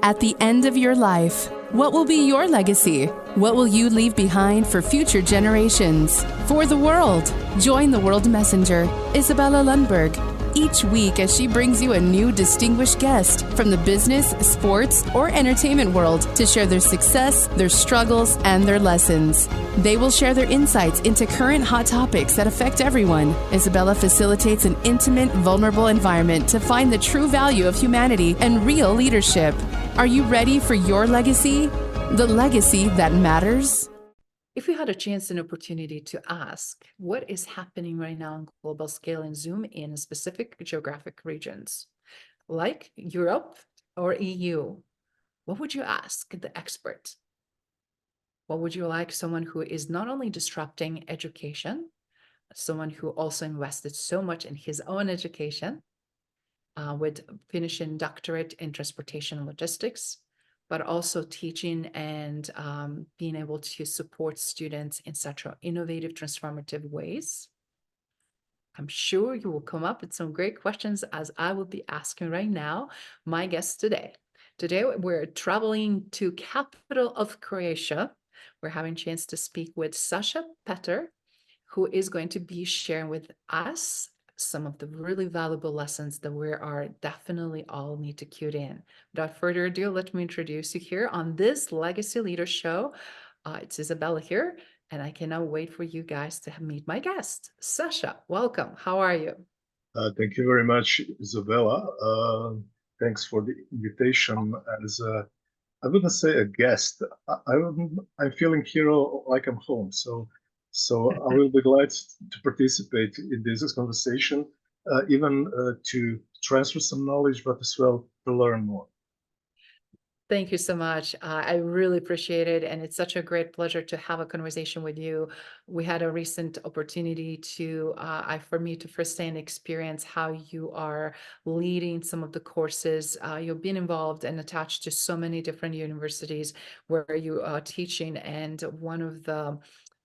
At the end of your life, what will be your legacy? What will you leave behind for future generations? For the world, join the World Messenger, Izabela Lundberg, each week as she brings you a new distinguished guest from the business, sports, or entertainment world to share their success, their struggles, and their lessons. They will share their insights into current hot topics that affect everyone. Izabela facilitates an intimate, vulnerable environment to find the true value of humanity and real leadership. Are you ready for your legacy? The legacy that matters? If you had a chance and opportunity to ask what is happening right now on global scale and zoom in specific geographic regions like Europe or EU, what would you ask the expert? What would you like someone who is not only disrupting education, someone who also invested so much in his own education, with finishing doctorate in transportation and logistics, but also teaching and being able to support students in such innovative, transformative ways? I'm sure you will come up with some great questions as I will be asking right now my guests today. Today, we're traveling to capital of Croatia. We're having a chance to speak with Saša Petar, who is going to be sharing with us some of the really valuable lessons that we are definitely all need to cue in. Without further ado, let me introduce you here on this Legacy Leader Show. It's Izabela here, and I cannot wait for you guys to meet my guest. Saša, welcome. How are you? Thank you very much, Isabella. Thanks for the invitation. As I wouldn't say a guest. I'm feeling here like I'm home. So I will be glad to participate in this conversation, even to transfer some knowledge, but as well to learn more. Thank you so much. I really appreciate it. And it's such a great pleasure to have a conversation with you. We had a recent opportunity for me to firsthand experience how you are leading some of the courses. You've been involved and attached to so many different universities where you are teaching. And one of the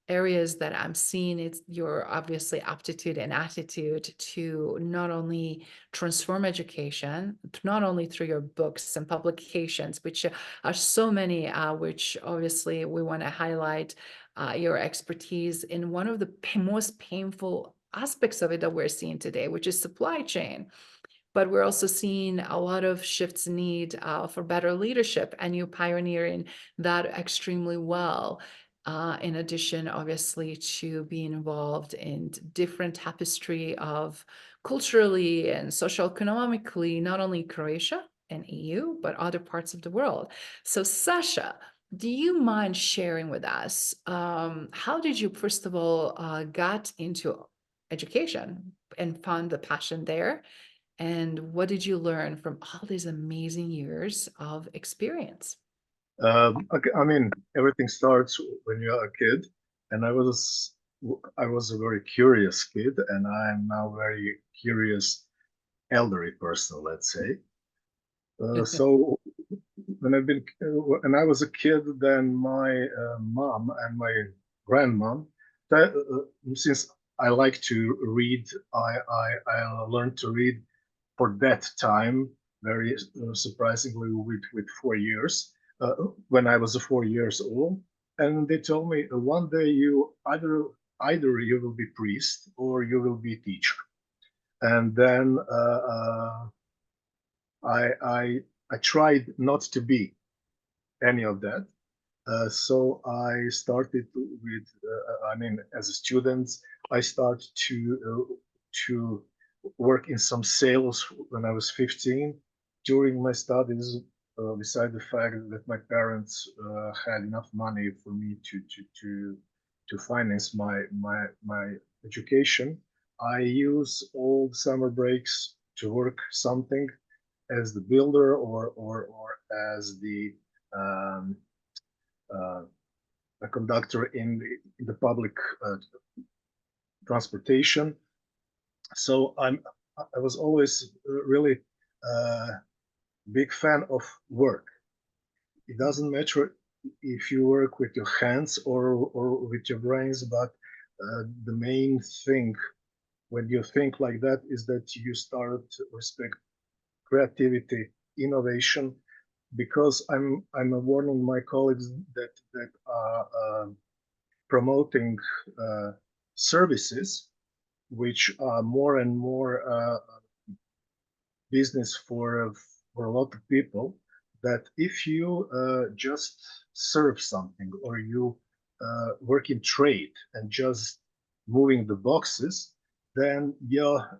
areas that I'm seeing is your obviously aptitude and attitude to not only transform education, not only through your books and publications, which are so many, which obviously we want to highlight your expertise in one of the most painful aspects of it that we're seeing today, which is supply chain. But we're also seeing a lot of shifts need for better leadership, and you pioneering that extremely well. In addition, obviously, to being involved in different tapestry of culturally and socioeconomically, not only Croatia and EU, but other parts of the world. So, Saša, do you mind sharing with us how did you, first of all, got into education and found the passion there? And what did you learn from all these amazing years of experience? Okay, I mean, everything starts when you're a kid, and I was a very curious kid, and I'm now very curious elderly person, let's say. So when I was a kid, then my mom and my grandmom, since I like to read, I learned to read for that time, very surprisingly, with 4 years, when I was 4 years old. And they told me one day you either you will be priest or you will be teacher. And then I tried not to be any of that. So I started with, as a student, I started to work in some sales when I was 15. During my studies, beside the fact that my parents had enough money for me to finance my education, I use all the summer breaks to work something as the builder or as the a conductor in the public transportation. So I was always really big fan of work. It doesn't matter if you work with your hands or with your brains, but the main thing when you think like that is that you start to respect creativity, innovation, because I'm warning my colleagues that are promoting services which are more and more business for a lot of people, that if you just serve something, or you work in trade and just moving the boxes, then your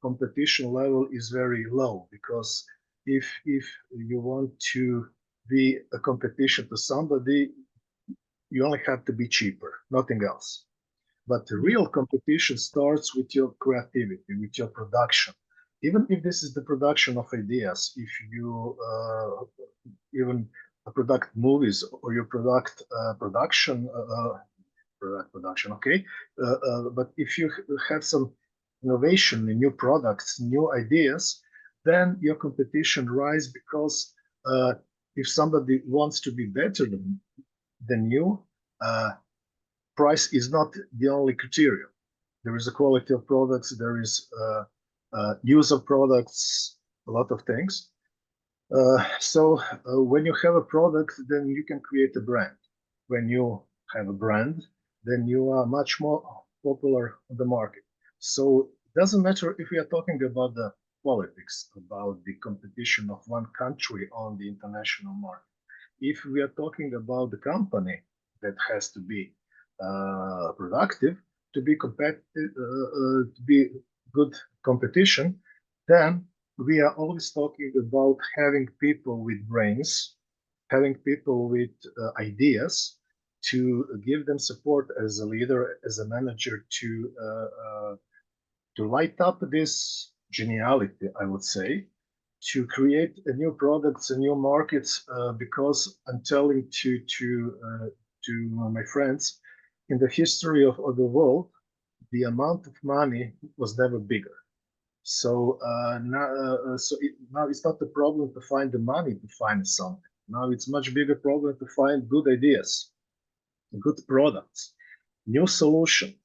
competition level is very low, because if you want to be a competition to somebody, you only have to be cheaper, nothing else. But the real competition starts with your creativity, with your production. Even if this is the production of ideas, if you even product movies, or your product production, okay. But if you have some innovation, new products, new ideas, then your competition rise, because if somebody wants to be better than you, price is not the only criterion. There is a quality of products, there is use of products, a lot of things. So when you have a product, then you can create a brand. When you have a brand, then you are much more popular on the market. So it doesn't matter if we are talking about the politics, about the competition of one country on the international market. If we are talking about the company that has to be productive, to be competitive, to be good competition, then we are always talking about having people with brains, having people with ideas, to give them support as a leader, as a manager, to light up this geniality, I would say, to create a new products and new markets. Because I'm telling to my friends, in the history of the world, the amount of money was never bigger. So now it's not the problem to find the money to find something. Now it's much bigger problem to find good ideas, good products, new solution.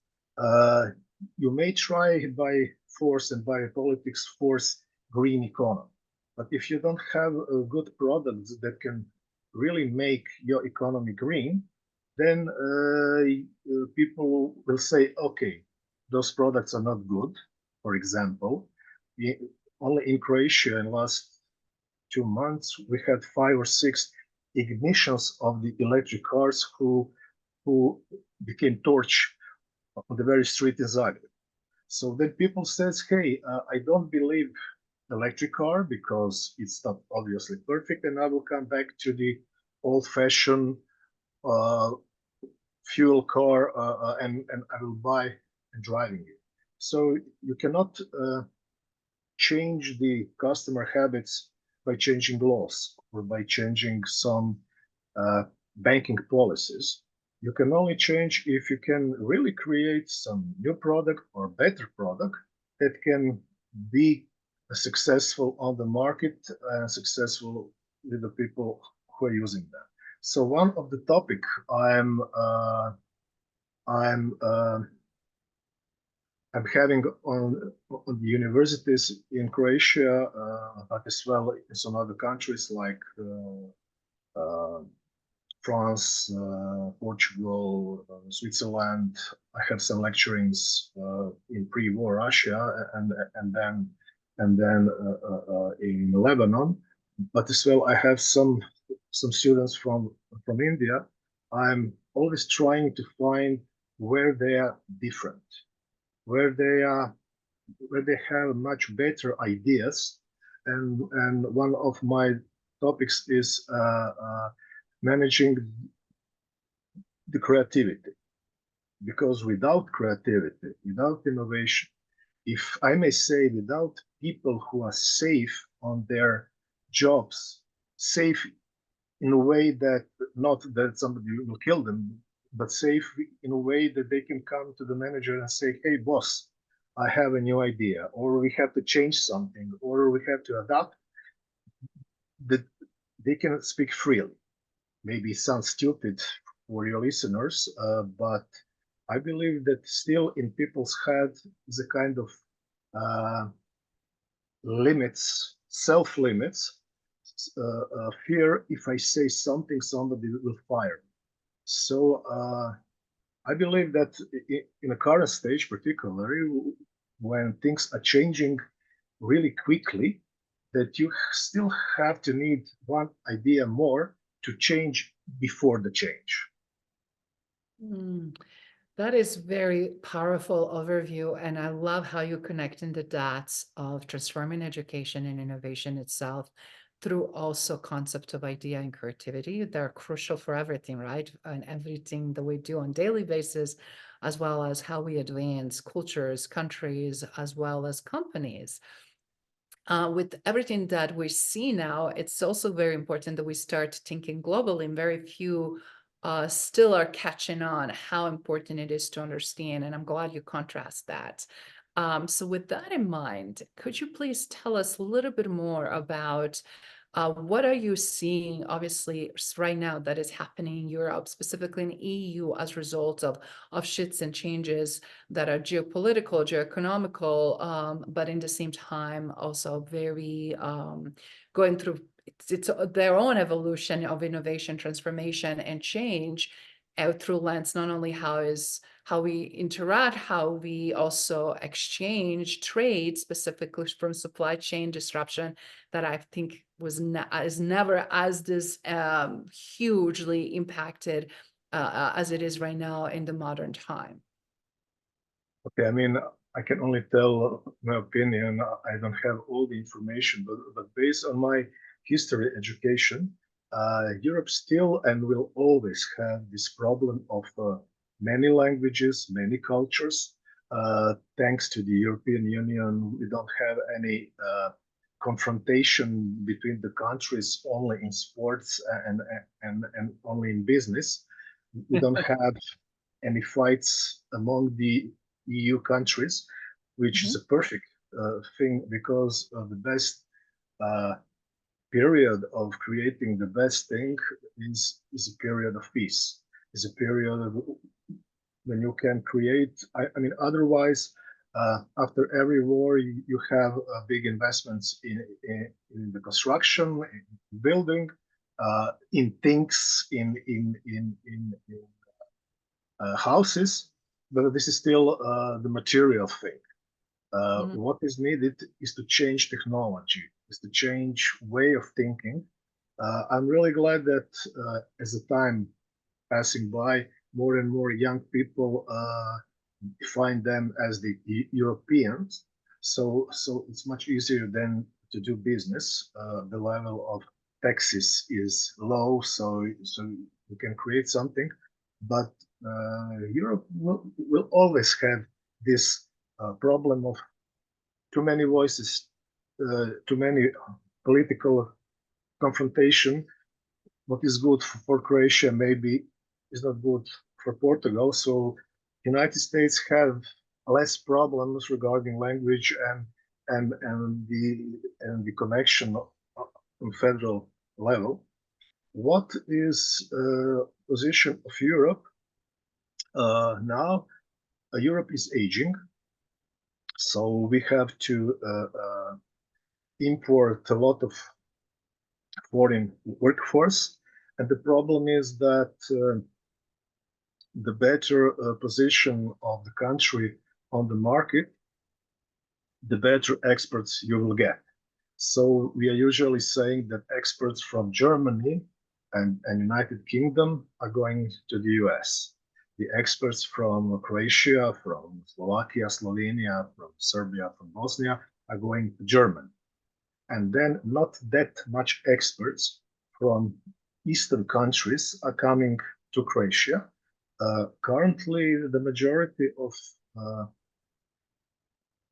You may try by force and by politics force green economy, but if you don't have good products that can really make your economy green, then people will say, okay, those products are not good. For example, only in Croatia in the last 2 months, we had 5 or 6 ignitions of the electric cars who became torch on the very street in Zagreb. So then people says, hey, I don't believe electric car because it's not obviously perfect, and I will come back to the old-fashioned fuel car, and I will buy and driving it. So you cannot change the customer habits by changing laws or by changing some banking policies. You can only change if you can really create some new product or better product that can be successful on the market and successful with the people who are using them. So one of the topic I'm having on the universities in Croatia, but as well in some other countries like France, Portugal, Switzerland. I have some lecturings in pre-war Russia, and then in Lebanon. But as well, I have some students from India. I'm always trying to find where they are different, where they have much better ideas, and one of my topics is managing the creativity, because without creativity, without innovation, if I may say, without people who are safe on their jobs, safe in a way that not that somebody will kill them, but safe in a way that they can come to the manager and say, hey boss, I have a new idea, or we have to change something, or we have to adapt, that they can speak freely. Maybe it sounds stupid for your listeners, but I believe that still in people's head is a kind of limits, self-limits, fear if I say something, somebody will fire me. So I believe that in a current stage, particularly when things are changing really quickly, that you still have to need one idea more to change before the change. That is very powerful overview, and I love how you connect in the dots of transforming education and innovation itself through also concept of idea and creativity. They're crucial for everything, right? And everything that we do on daily basis, as well as how we advance cultures, countries, as well as companies. With everything that we see now, it's also very important that we start thinking globally, and very few still are catching on how important it is to understand. And I'm glad you contrast that. So with that in mind, could you please tell us a little bit more about what are you seeing, obviously, right now that is happening in Europe, specifically in EU, as a result of shifts and changes that are geopolitical, geoeconomical, but in the same time also very going through it's their own evolution of innovation, transformation, and change through lens not only how we interact, how we also exchange trade, specifically from supply chain disruption, that I think is never as this hugely impacted as it is right now in the modern time. Okay, I mean, I can only tell my opinion. I don't have all the information, but based on my history education, Europe still and will always have this problem of many languages, many cultures. Thanks to the European Union, we don't have any confrontation between the countries only in sports and only in business. We don't have any fights among the EU countries, which is a perfect thing, because the best period of creating the best thing is a period of peace, is a period of, when you can create. I mean, otherwise, after every war, you have big investments in the construction, in building, in things, in houses, but this is still the material thing. What is needed is to change technology, is to change way of thinking. I'm really glad that as the time passing by, more and more young people define them as the Europeans. So it's much easier then to do business. The level of taxes is low, so you can create something. But Europe will always have this problem of too many voices, too many political confrontation. What is good for Croatia maybe is not good for Portugal. So United States have less problems regarding language and the connection on federal level. What is position of Europe now? Europe is aging, so we have to import a lot of foreign workforce, and the problem is that the better position of the country on the market, the better experts you will get. So we are usually saying that experts from Germany and United Kingdom are going to the US. The experts from Croatia, from Slovakia, Slovenia, from Serbia, from Bosnia are going to Germany. And then not that much experts from Eastern countries are coming to Croatia. Currently, the majority of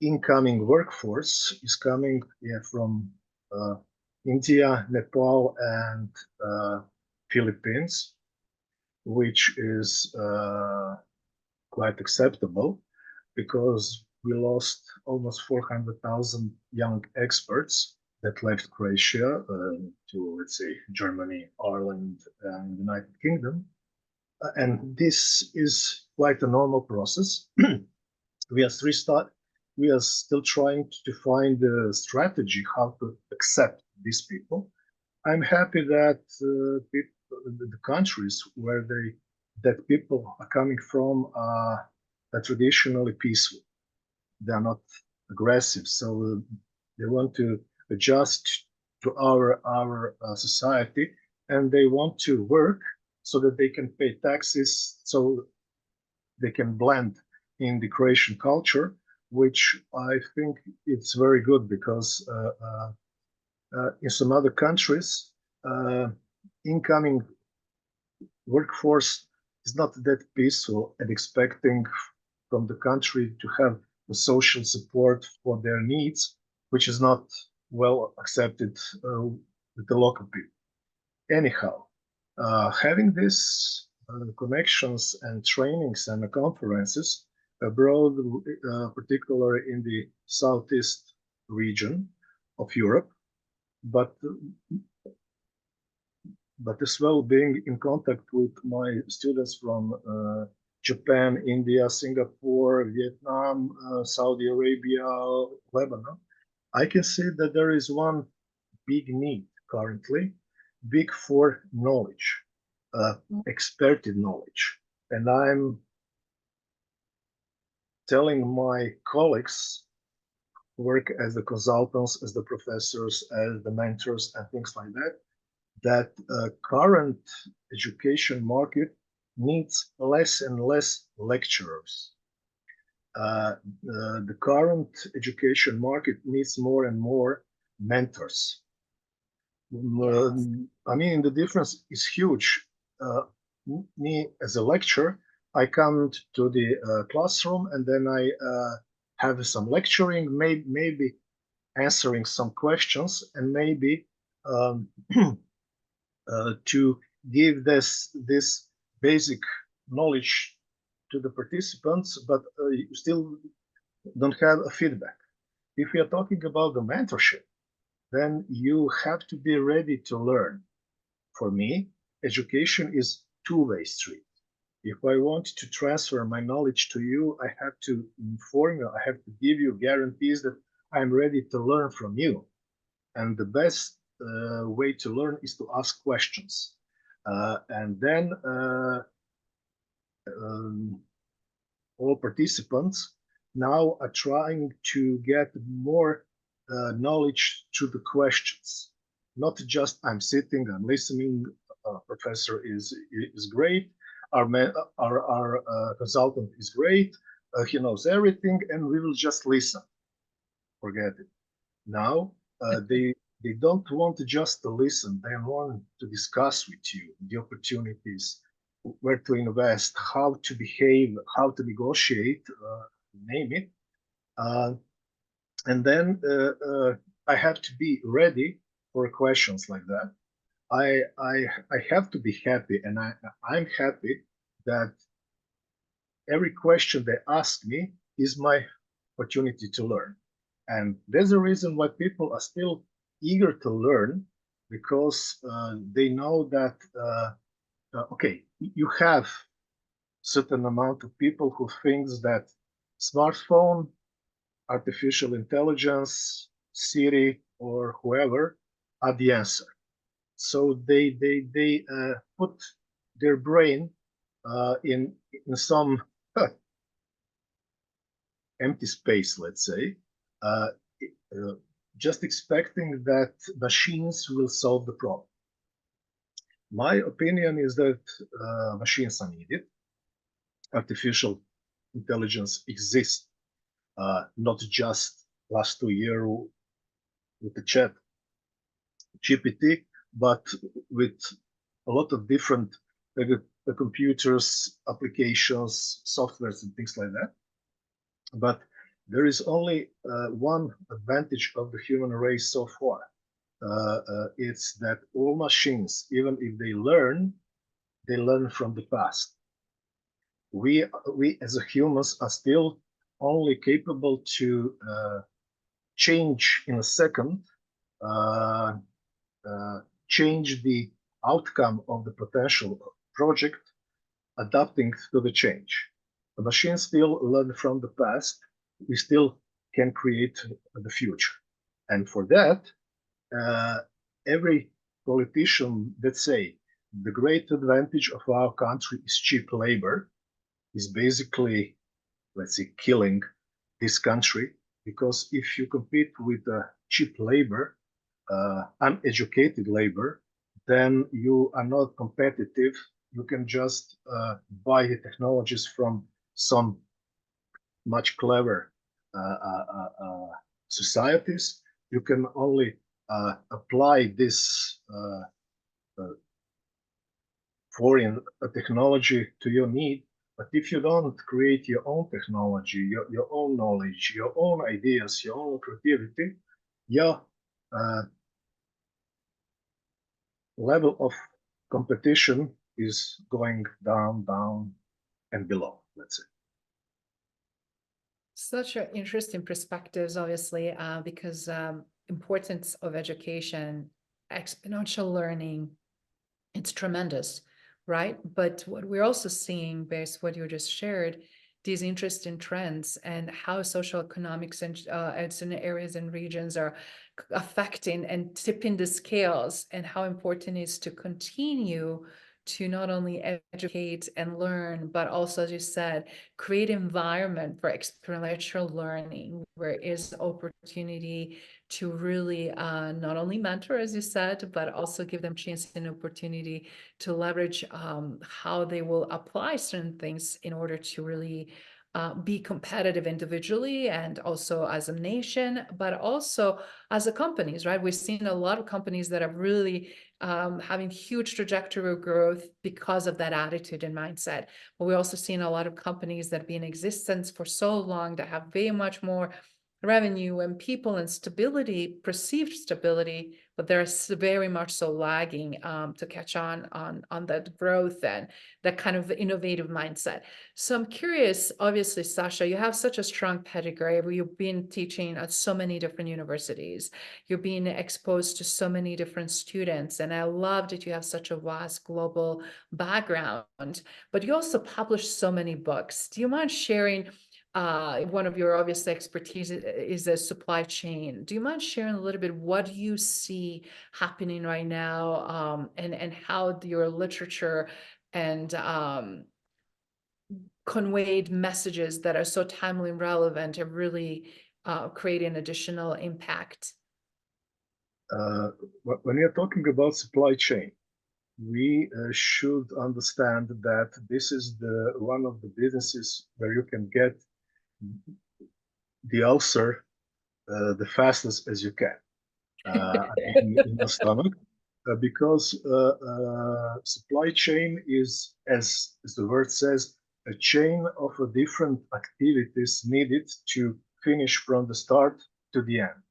incoming workforce is coming from India, Nepal, and Philippines, which is quite acceptable, because we lost almost 400,000 young experts that left Croatia to, let's say, Germany, Ireland, and United Kingdom. And this is quite a normal process. We are still trying to find a strategy how to accept these people. I'm happy that the countries where that people are coming from are traditionally peaceful. They are not aggressive, so they want to adjust to our society, and they want to work so that they can pay taxes, so they can blend in the Croatian culture, which I think it's very good because in some other countries, incoming workforce is not that peaceful and expecting from the country to have the social support for their needs, which is not well accepted with the local people. Anyhow, having these connections and trainings and conferences abroad, particularly in the southeast region of Europe, but as well being in contact with my students from Japan, India, Singapore, Vietnam, Saudi Arabia, Lebanon, I can see that there is one big need currently, big for knowledge, experted knowledge. And I'm telling my colleagues who work as the consultants, as the professors, as the mentors, and things like that, that current education market needs less and less lecturers. The current education market needs more and more mentors. I mean, the difference is huge. Me as a lecturer, I come to the classroom and then I have some lecturing, maybe answering some questions, and maybe to give this basic knowledge to the participants, but you still don't have a feedback. If we are talking about the mentorship, then you have to be ready to learn. For me, education is two-way street. If I want to transfer my knowledge to you, I have to inform you, I have to give you guarantees that I'm ready to learn from you. And the best way to learn is to ask questions. And then all participants now are trying to get more knowledge through the questions. Not just I'm sitting, I'm listening, professor is great, our consultant is great, he knows everything, and we will just listen. Forget it. Now, they don't want to just listen, they want to discuss with you the opportunities, where to invest, how to behave, how to negotiate, name it. And then I have to be ready for questions like that. I have to be happy, and I'm happy that every question they ask me is my opportunity to learn. And there's a reason why people are still eager to learn, because they know that, okay, you have certain amount of people who thinks that smartphone, artificial intelligence, Siri, or whoever are the answer. So they put their brain in some empty space, let's say, just expecting that machines will solve the problem. My opinion is that machines are needed. Artificial intelligence exists, not just last 2 years with the chat GPT, but with a lot of different computers, applications, softwares, and things like that. But there is only one advantage of the human race so far. It's that all machines, even if they learn from the past. We as a humans are still only capable to change in a second, change the outcome of the potential project, adapting to the change. The machines still learn from the past. We still can create the future. And for that, every politician that say the great advantage of our country is cheap labor is basically, let's say, killing this country, because if you compete with cheap labor, uneducated labor, then you are not competitive. You can just buy the technologies from some much clever societies. You can only apply this foreign technology to your need. But if you don't create your own technology, your own knowledge, your own ideas, your own creativity, your level of competition is going down, down, and below, let's say. Such an interesting perspectives, obviously, because importance of education, exponential learning, it's tremendous, right? But what we're also seeing, based what you just shared, these interesting trends and how social economics and certain areas and regions are affecting and tipping the scales, and how important it is to continue to not only educate and learn, but also, as you said, create environment for experiential learning, where is opportunity to really not only mentor, as you said, but also give them chance and opportunity to leverage how they will apply certain things in order to really be competitive individually and also as a nation, but also as a companies, right? We've seen a lot of companies that are really having huge trajectory of growth because of that attitude and mindset. But we're also seeing a lot of companies that have been in existence for so long that have very much more revenue and people and stability, perceived stability, but they're very much so lagging to catch on that growth and that kind of innovative mindset. So I'm curious, obviously, Saša, you have such a strong pedigree where you've been teaching at so many different universities. You're being exposed to so many different students. And I love that you have such a vast global background, but you also publish so many books. Do you mind sharing one of your obvious expertise is the supply chain. Do you mind sharing a little bit what you see happening right now, and how your literature and conveyed messages that are so timely and relevant are really creating additional impact? When you're talking about supply chain, we should understand that this is the one of the businesses where you can get the ulcer the fastest as you can in your stomach, because supply chain is, as the word says, a chain of different activities needed to finish from the start to the end.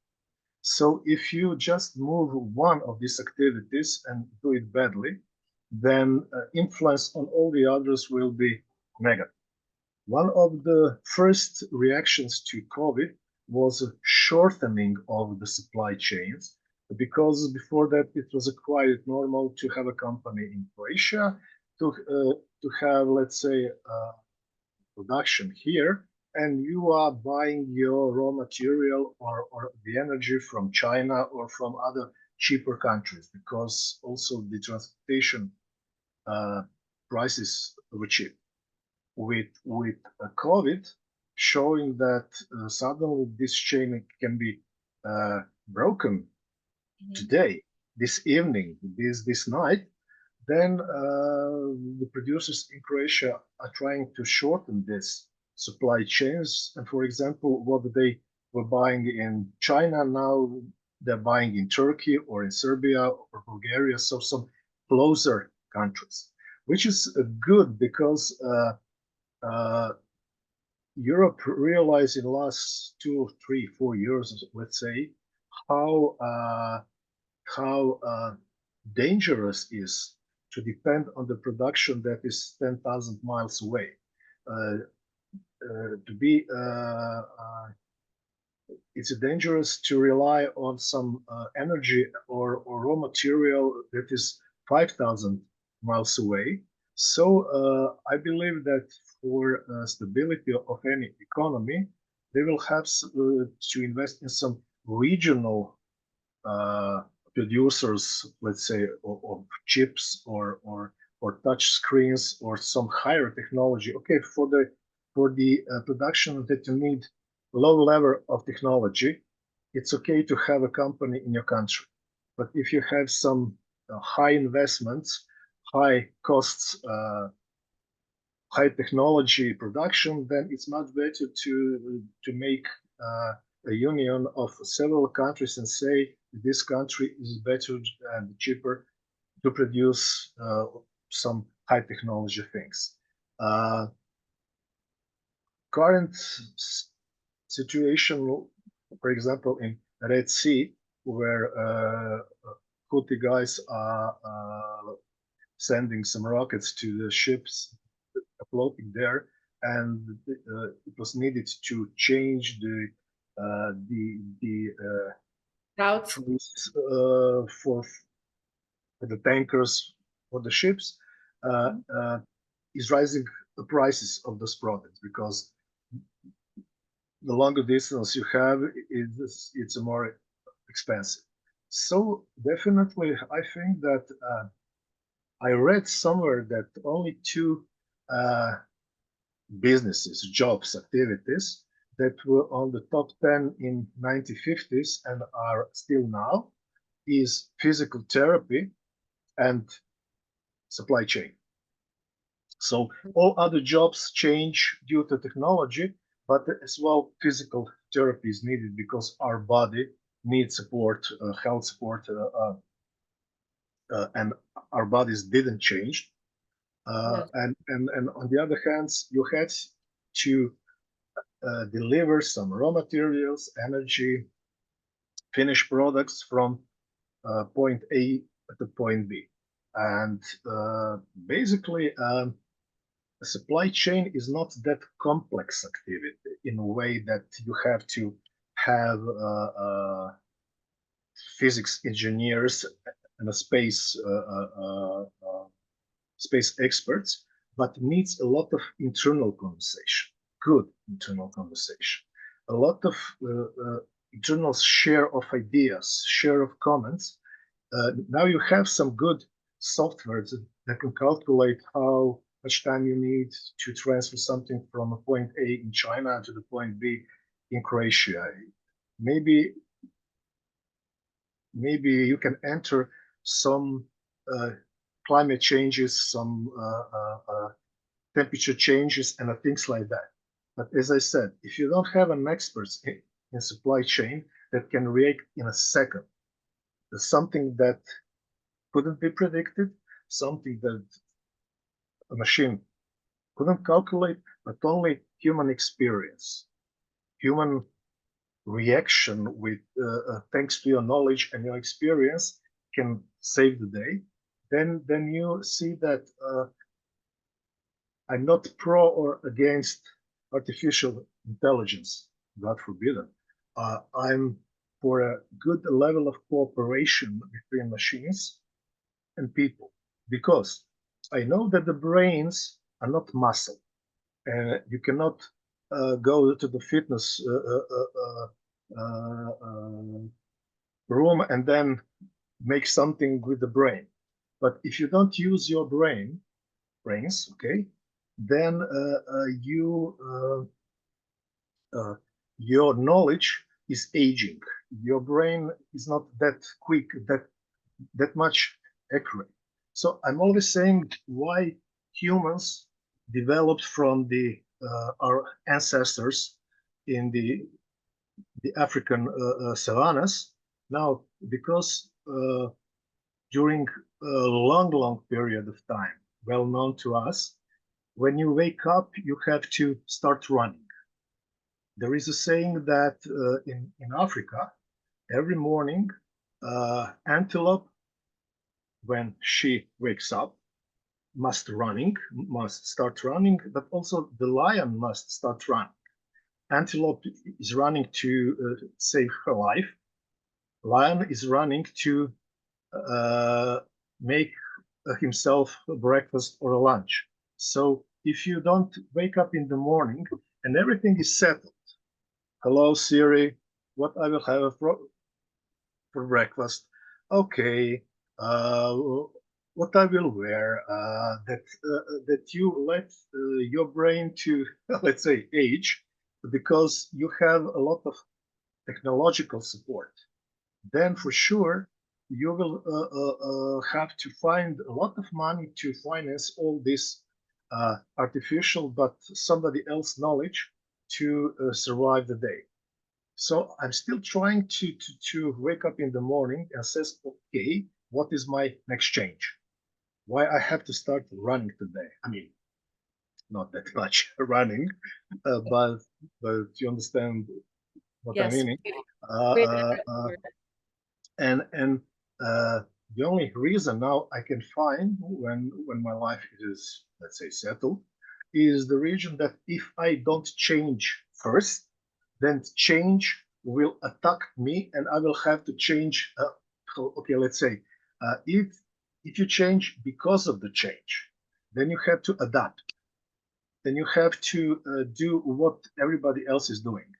So if you just move one of these activities and do it badly, then influence on all the others will be negative. One of the first reactions to COVID was a shortening of the supply chains, because before that it was quite normal to have a company in Croatia, to have, let's say, production here, and you are buying your raw material or the energy from China or from other cheaper countries, because also the transportation prices were cheap. With COVID showing that suddenly this chain can be broken today, this evening, this night, then the producers in Croatia are trying to shorten this supply chains. And for example, what they were buying in China, now they're buying in Turkey or in Serbia or Bulgaria, so some closer countries, which is good, because Europe realized in the last 2, 3, 4 years, let's say, how dangerous is to depend on the production that is 10,000 miles away. It's dangerous to rely on some energy or raw material that is 5,000 miles away. So I believe that for stability of any economy, they will have to invest in some regional producers, let's say, of chips or touch screens or some higher technology. Okay, for the production that you need low level of technology, it's okay to have a company in your country. But if you have some high investments, high costs, high technology production, then it's much better to make a union of several countries and say this country is better and cheaper to produce some high technology things. Current situation, for example, in Red Sea, where Houthi guys are sending some rockets to the ships floating there, and it was needed to change the routes for the tankers for the ships, is rising the prices of those products because the longer distance you have, it's more expensive. So definitely, I think that I read somewhere that only two businesses, jobs, activities that were on the top 10 in 1950s and are still now is physical therapy and supply chain. So all other jobs change due to technology, but as well physical therapy is needed because our body needs support, health support, and our bodies didn't change. Yes. And on the other hand, you had to deliver some raw materials, energy, finished products from point A to point B. And basically, the supply chain is not that complex activity in a way that you have to have physics engineers and a space experts, but needs a lot of internal conversation, good internal conversation, a lot of internal share of ideas, share of comments. Now you have some good software that can calculate how much time you need to transfer something from a point A in China to the point B in Croatia. Maybe you can enter some climate changes, some temperature changes, and things like that. But as I said, if you don't have an expert in supply chain that can react in a second, something that couldn't be predicted, something that a machine couldn't calculate, but only human experience, human reaction with thanks to your knowledge and your experience can save the day, then you see that I'm not pro or against artificial intelligence, God forbid. I'm for a good level of cooperation between machines and people, because I know that the brains are not muscle. You cannot go to the fitness room and then make something with the brain. But if you don't use your brains, okay, then your knowledge is aging. Your brain is not that quick, that much accurate. So I'm always saying why humans developed from our ancestors in the African savannas. Now, because during a long period of time, well known to us, when you wake up, you have to start running. There is a saying that in Africa, every morning, antelope, when she wakes up, must start running, but also the lion must start running. Antelope is running to save her life. Lion is running to make himself a breakfast or a lunch. So if you don't wake up in the morning and everything is settled, hello Siri, what I will have for breakfast, okay, uh, what I will wear, that you let your brain to, let's say, age, because you have a lot of technological support. Then for sure you will have to find a lot of money to finance all this artificial but somebody else knowledge to survive the day. So I'm still trying to wake up in the morning and says, okay, what is my next change? Why I have to start running today? I mean, not that much running, but you understand what I Yes, mean. great. And the only reason now I can find when my life is, let's say, settled, is the region that if I don't change first, then change will attack me, and I will have to change. Okay, let's say, if you change because of the change, then you have to adapt. Then you have to do what everybody else is doing.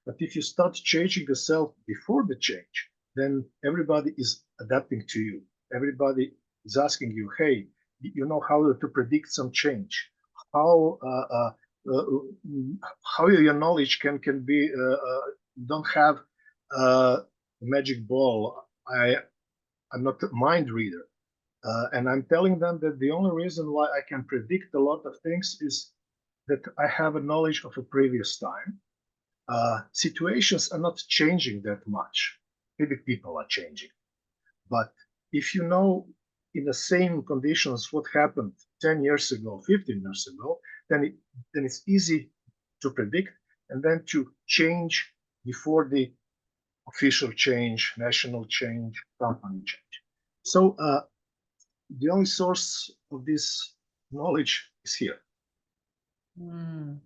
But if you start changing yourself before the change, then everybody is adapting to you. Everybody is asking you, hey, you know how to predict some change, how uh, how your knowledge can be. Don't have a magic ball. I'm not a mind reader. And I'm telling them that the only reason why I can predict a lot of things is that I have a knowledge of a previous time. Situations are not changing that much. Maybe people are changing. But if you know in the same conditions what happened 10 years ago, 15 years ago, then it's easy to predict and then to change before the official change, national change, company change. So the only source of this knowledge is here. Mm.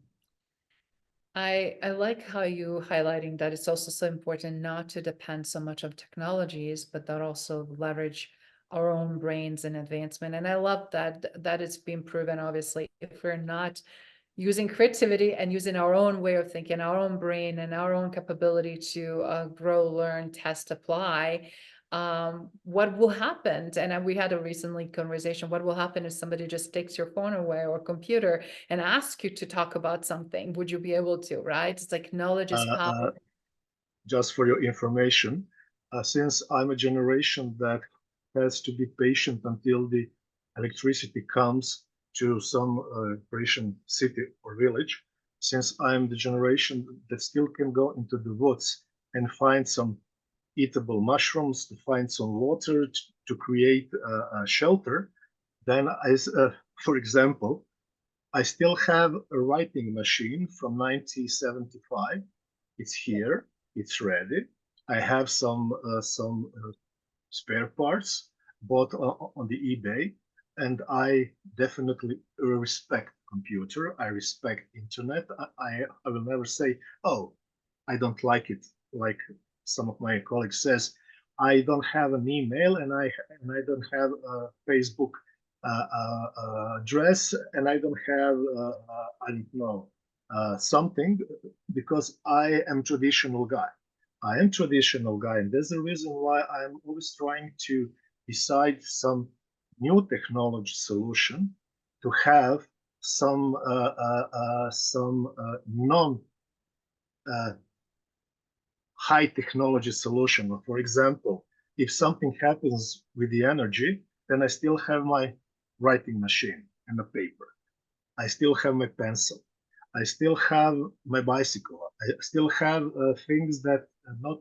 I like how you highlighting that it's also so important not to depend so much on technologies, but that also leverage our own brains and advancement. And I love that it's been proven, obviously, if we're not using creativity and using our own way of thinking, our own brain and our own capability to grow, learn, test, apply, what will happen? And we had a recently conversation, what will happen if somebody just takes your phone away or computer and asks you to talk about something? Would you be able to, right? It's like knowledge is Uh, power. uh, just for your information, since I'm a generation that has to be patient until the electricity comes to some Croatian city or village, since I'm the generation that still can go into the woods and find some eatable mushrooms, to find some water, to create a shelter, then for example, I still have a writing machine from 1975. It's here. It's ready. I have some spare parts bought on the eBay, and I definitely respect computer. I respect internet. I will never say, oh, I don't like it. Like some of my colleagues says, I don't have an email and I don't have a Facebook address and I don't have I don't know something because I am traditional guy. I am traditional guy, and that's the reason why I'm always trying to decide some new technology solution to have some non uh, high technology solution. For example, if something happens with the energy, then I still have my writing machine and a paper. I still have my pencil. I still have my bicycle. I still have things that not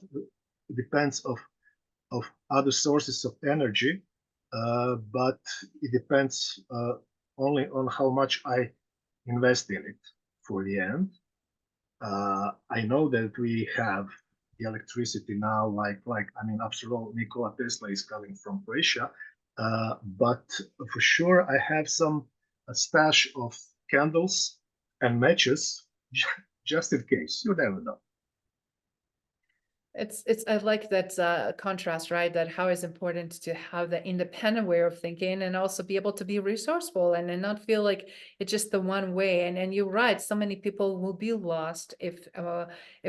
depends of other sources of energy, but it depends only on how much I invest in it for the end. I know that we have the electricity now, like I mean, after all, Nikola Tesla is coming from Croatia, but for sure I have some a stash of candles and matches just in case. You never know. I like that contrast, right? That how it's important to have the independent way of thinking and also be able to be resourceful and not feel like it's just the one way. And you're right, so many people will be lost if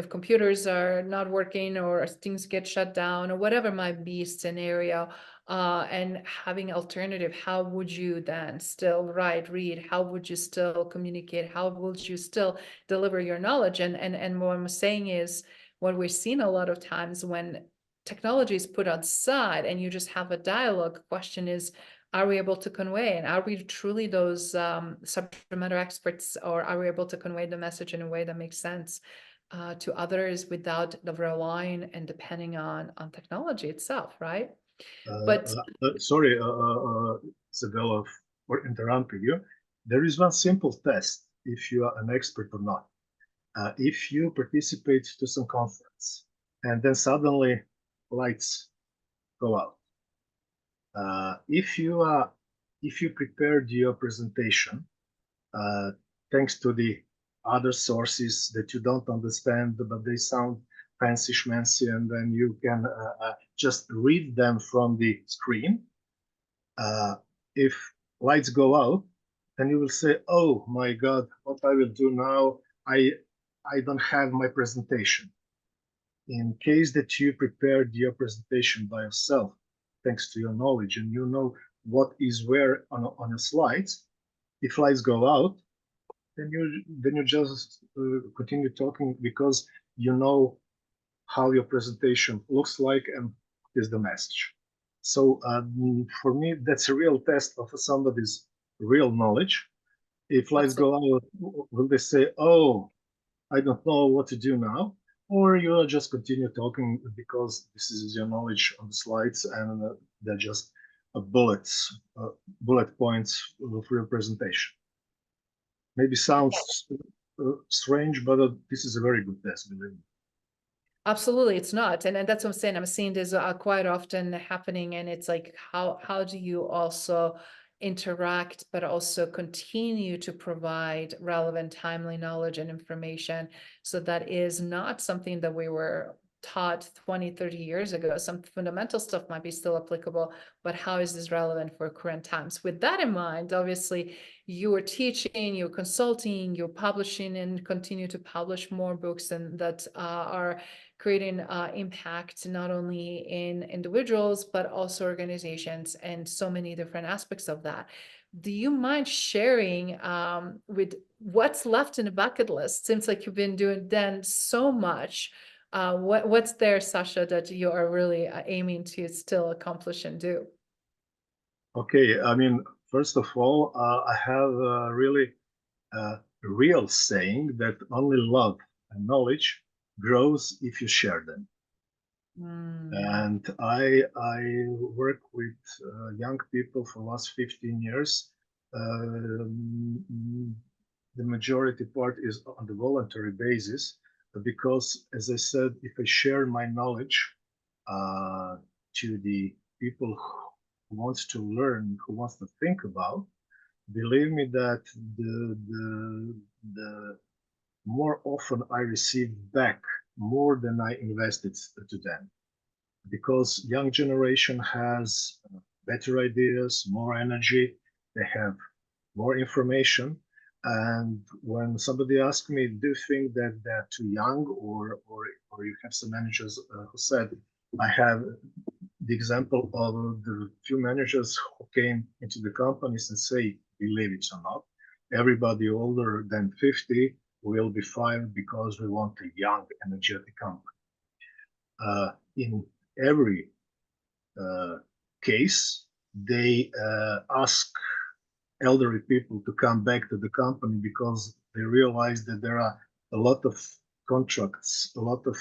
computers are not working or things get shut down or whatever might be scenario. And having alternative, how would you then still write, read? How would you still communicate? How would you still deliver your knowledge? And what I'm saying is, what we're seeing a lot of times when technology is put aside and you just have a dialogue, question is, are we able to convey, and are we truly those subject matter experts, or are we able to convey the message in a way that makes sense to others without the relying and depending on technology itself, right? But Sorry, Isabella, for interrupting you. There is one simple test if you are an expert or not. If you participate to some conference and then suddenly lights go out, if you prepared your presentation thanks to the other sources that you don't understand, but they sound fancy schmancy, and then you can just read them from the screen. If lights go out, then you will say, "Oh my God, what I will do now? I don't have my presentation." In case that you prepared your presentation by yourself, thanks to your knowledge, and you know what is where on your slides, if lights go out, then you just continue talking because you know how your presentation looks like and is the message. So for me, that's a real test of somebody's real knowledge. If lights go out, will they say, "Oh, I don't know what to do now," or you just continue talking because this is your knowledge on the slides and they're just bullet points for your presentation. Maybe sounds strange, but this is a very good test, believe me. absolutely, it's not, and that's what I'm saying. I'm seeing this quite often happening, and it's like, how do you also interact, but also continue to provide relevant, timely knowledge and information? So that is not something that we were taught 20, 30 years ago. Some fundamental stuff might be still applicable, but how is this relevant for current times? With that in mind, obviously, you are teaching, you're consulting, you're publishing, and continue to publish more books and that are creating impact not only in individuals, but also organizations and so many different aspects of that. Do you mind sharing with what's left in the bucket list? Seems like you've been doing then so much. What's there, Saša, that you are really aiming to still accomplish and do? Okay, I mean, first of all, I have a really real saying that only love and knowledge grows if you share them. And I work with young people for the last 15 years. The majority part is on the voluntary basis because, as I said, if I share my knowledge to the people who wants to learn, who wants to think about, believe me that the more often I receive back more than I invested to them, because young generation has better ideas, more energy, they have more information. And when somebody asked me, "Do you think that they're too young?" or you have some managers who said, I have the example of the few managers who came into the companies and say, believe it or not, everybody older than 50 will be fired because we want a young, energetic company. In every case, they ask elderly people to come back to the company because they realize that there are a lot of contracts, a lot of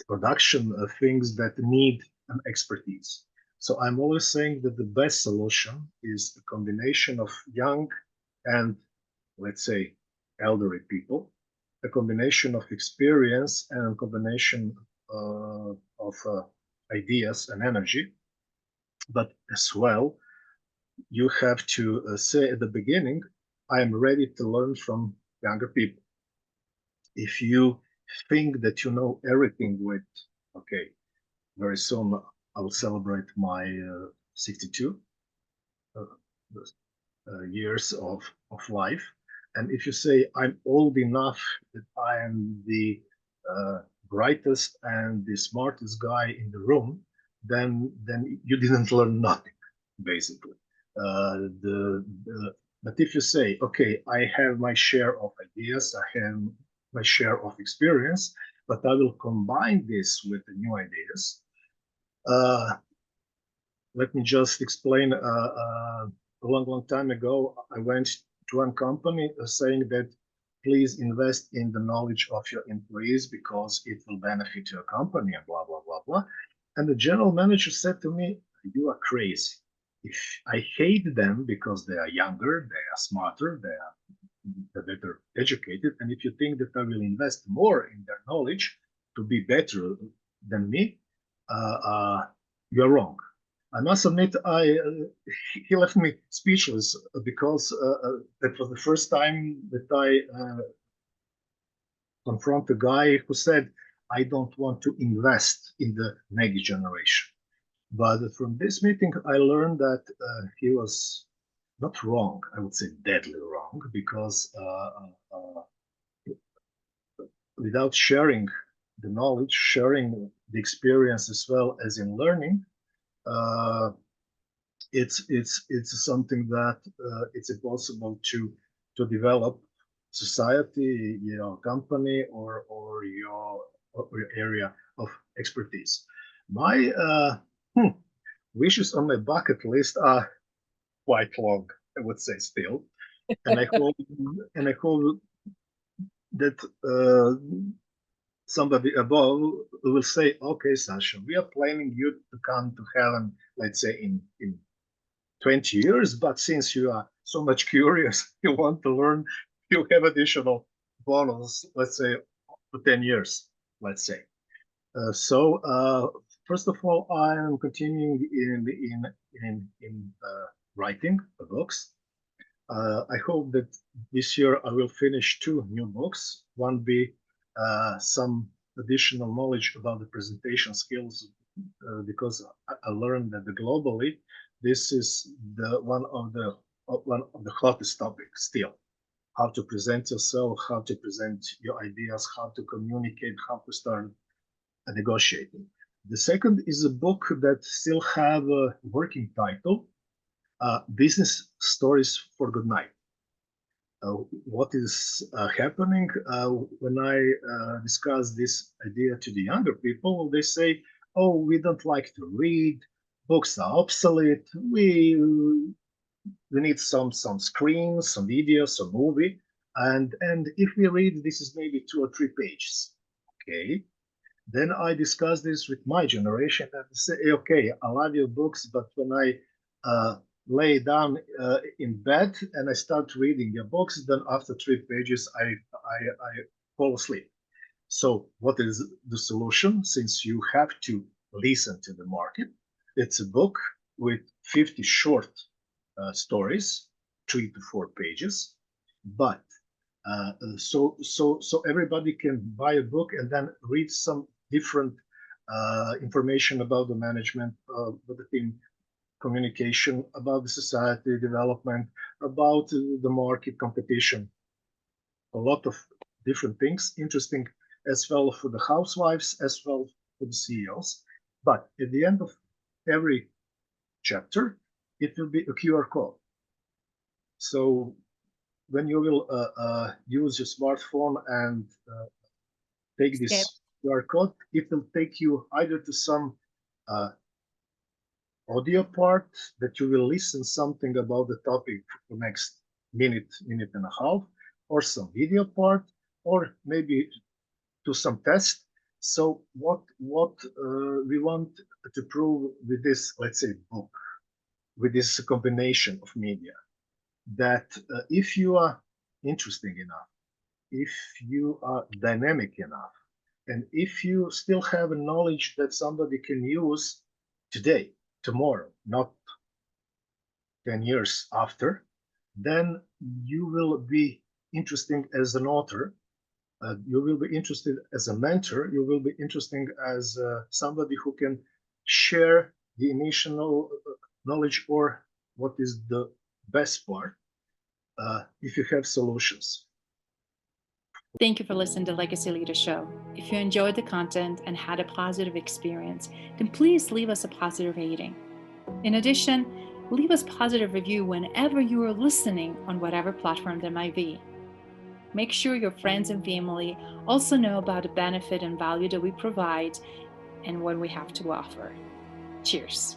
production things that need an expertise. So I'm always saying that the best solution is a combination of young and, let's say, elderly people, a combination of experience and a combination of ideas and energy. But as well, you have to say at the beginning, I am ready to learn from younger people. If you think that you know everything with, okay, very soon I will celebrate my 62 uh, years of life. And if you say I'm old enough that I am the brightest and the smartest guy in the room, then you didn't learn nothing, basically. But if you say, okay, I have my share of ideas, I have my share of experience, but I will combine this with the new ideas. Let me just explain. A long time ago, I went to one company saying that please invest in the knowledge of your employees because it will benefit your company and blah, blah, blah, blah. And the general manager said to me, you are crazy. If I hate them because they are younger, they are smarter, they are better educated, and if you think that I will invest more in their knowledge to be better than me, you're wrong. I must admit, he left me speechless because that was the first time that I confront a guy who said, I don't want to invest in the next generation. But from this meeting, I learned that he was not wrong, I would say deadly wrong, because without sharing the knowledge, sharing the experience as well as in learning, it's something that it's impossible to develop society, your company, or your area of expertise. My wishes on my bucket list are quite long, I would say still, and I hope that somebody above will say, okay, Sasha, we are planning you to come to heaven, let's say in 20 years, but since you are so much curious, you want to learn, you have additional bonus, let's say, for 10 years, let's say. First of all, I am continuing in writing books. I hope that this year I will finish 2 new books. One be some additional knowledge about the presentation skills, because I learned that globally this is one of the hottest topics still. How to present yourself, how to present your ideas, how to communicate, how to start negotiating. The second is a book that still have a working title, Business Stories for Good Night. What is happening when I discuss this idea to the younger people? They say, "Oh, we don't like to read. Books are obsolete. We need some screens, some videos, some movie, and if we read, this is maybe 2 or 3 pages." Okay. Then I discuss this with my generation and say, "Okay, I love your books, but when I lay down in bed and I start reading your books, then after 3 pages, I fall asleep." So what is the solution? Since you have to listen to the market, it's a book with 50 short stories, 3 to 4 pages, but so everybody can buy a book and then read some different information about the management, the team communication, about the society development, about the market competition. A lot of different things, interesting as well for the housewives, as well for the CEOs. But at the end of every chapter, it will be a QR code. So when you will use your smartphone and take this QR code, it will take you either to some audio part that you will listen something about the topic for the next minute and a half, or some video part, or maybe to some test. So what we want to prove with this, let's say, book, with this combination of media, that if you are interesting enough, if you are dynamic enough, and if you still have a knowledge that somebody can use today, tomorrow, not 10 years after, then you will be interesting as an author, You will be interested as a mentor. You will be interesting as somebody who can share the initial knowledge, or what is the best part, if you have solutions. Thank you for listening to Legacy Leader Show. If you enjoyed the content and had a positive experience, then please leave us a positive rating. In addition, leave us a positive review whenever you are listening on whatever platform there might be. Make sure your friends and family also know about the benefit and value that we provide and what we have to offer. Cheers.